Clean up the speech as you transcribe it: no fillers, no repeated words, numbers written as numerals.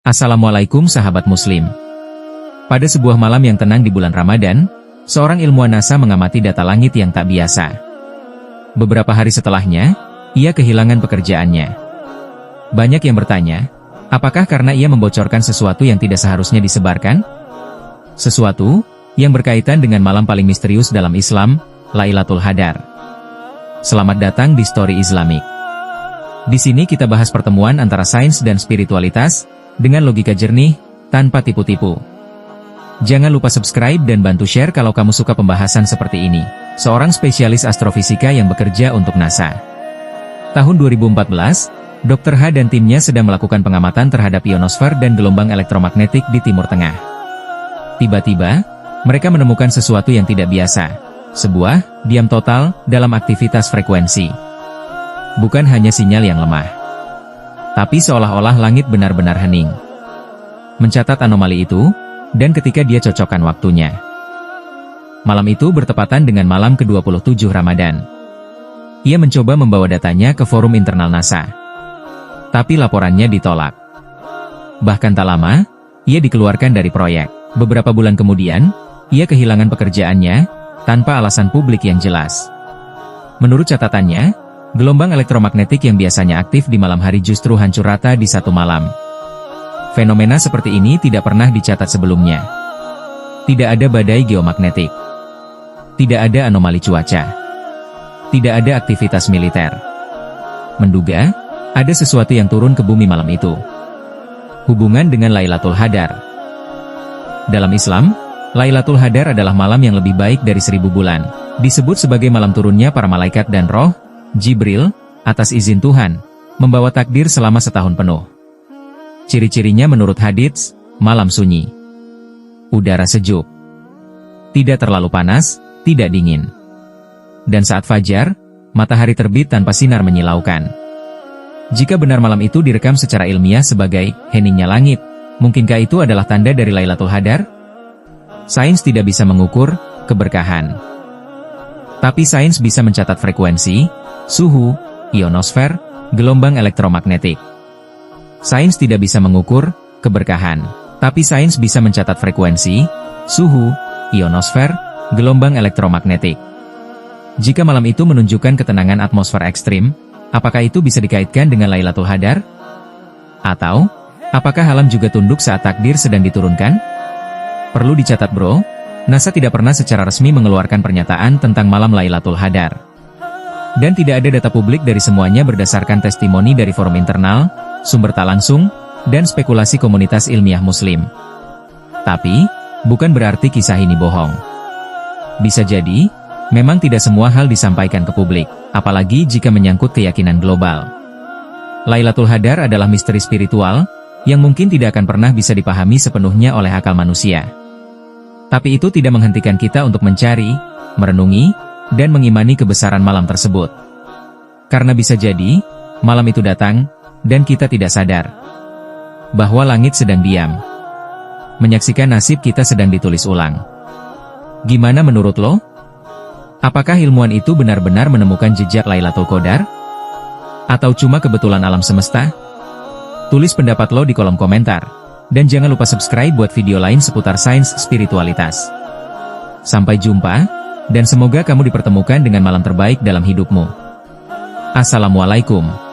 Assalamualaikum sahabat muslim. Pada sebuah malam yang tenang di bulan Ramadan, seorang ilmuwan NASA mengamati data langit yang tak biasa. Beberapa hari setelahnya, ia kehilangan pekerjaannya. Banyak yang bertanya, apakah karena ia membocorkan sesuatu yang tidak seharusnya disebarkan? Sesuatu yang berkaitan dengan malam paling misterius dalam Islam, Lailatul Qadar. Selamat datang di Story Islamic. Di sini kita bahas pertemuan antara sains dan spiritualitas, dengan logika jernih, tanpa tipu-tipu. Jangan lupa subscribe dan bantu share kalau kamu suka pembahasan seperti ini. Seorang spesialis astrofisika yang bekerja untuk NASA. Tahun 2014, Dr. H dan timnya sedang melakukan pengamatan terhadap ionosfer dan gelombang elektromagnetik di Timur Tengah. Tiba-tiba, mereka menemukan sesuatu yang tidak biasa. Sebuah diam total dalam aktivitas frekuensi. Bukan hanya sinyal yang lemah, tapi seolah-olah langit benar-benar hening. Mencatat anomali itu, dan ketika dia cocokkan waktunya. Malam itu bertepatan dengan malam ke-27 Ramadan. Ia mencoba membawa datanya ke forum internal NASA. Tapi laporannya ditolak. Bahkan tak lama, ia dikeluarkan dari proyek. Beberapa bulan kemudian, ia kehilangan pekerjaannya, tanpa alasan publik yang jelas. Menurut catatannya, gelombang elektromagnetik yang biasanya aktif di malam hari justru hancur rata di satu malam. Fenomena seperti ini tidak pernah dicatat sebelumnya. Tidak ada badai geomagnetik. Tidak ada anomali cuaca. Tidak ada aktivitas militer. Menduga, ada sesuatu yang turun ke bumi malam itu. Hubungan dengan Lailatul Qadar. Dalam Islam, Lailatul Qadar adalah malam yang lebih baik dari 1000 bulan. Disebut sebagai malam turunnya para malaikat dan roh, Jibril, atas izin Tuhan, membawa takdir selama setahun penuh. Ciri-cirinya menurut hadits, malam sunyi. Udara sejuk. Tidak terlalu panas, tidak dingin. Dan saat fajar, matahari terbit tanpa sinar menyilaukan. Jika benar malam itu direkam secara ilmiah sebagai heningnya langit, mungkinkah itu adalah tanda dari Lailatul Qadar? Sains tidak bisa mengukur keberkahan. Tapi sains bisa mencatat frekuensi, suhu, ionosfer, gelombang elektromagnetik. Sains tidak bisa mengukur keberkahan, tapi sains bisa mencatat frekuensi, suhu, ionosfer, gelombang elektromagnetik. Jika malam itu menunjukkan ketenangan atmosfer ekstrim, apakah itu bisa dikaitkan dengan Lailatul Qadar? Atau, apakah alam juga tunduk saat takdir sedang diturunkan? Perlu dicatat bro, NASA tidak pernah secara resmi mengeluarkan pernyataan tentang malam Lailatul Qadar. Dan tidak ada data publik dari semuanya berdasarkan testimoni dari forum internal, sumber tak langsung, dan spekulasi komunitas ilmiah muslim. Tapi, bukan berarti kisah ini bohong. Bisa jadi, memang tidak semua hal disampaikan ke publik, apalagi jika menyangkut keyakinan global. Lailatul Qadar adalah misteri spiritual, yang mungkin tidak akan pernah bisa dipahami sepenuhnya oleh akal manusia. Tapi itu tidak menghentikan kita untuk mencari, merenungi, dan mengimani kebesaran malam tersebut. Karena bisa jadi, malam itu datang, dan kita tidak sadar bahwa langit sedang diam, menyaksikan nasib kita sedang ditulis ulang. Gimana menurut lo? Apakah ilmuwan itu benar-benar menemukan jejak Lailatul Qadar? Atau cuma kebetulan alam semesta? Tulis pendapat lo di kolom komentar. Dan jangan lupa subscribe buat video lain seputar sains spiritualitas. Sampai jumpa, dan semoga kamu dipertemukan dengan malam terbaik dalam hidupmu. Assalamualaikum.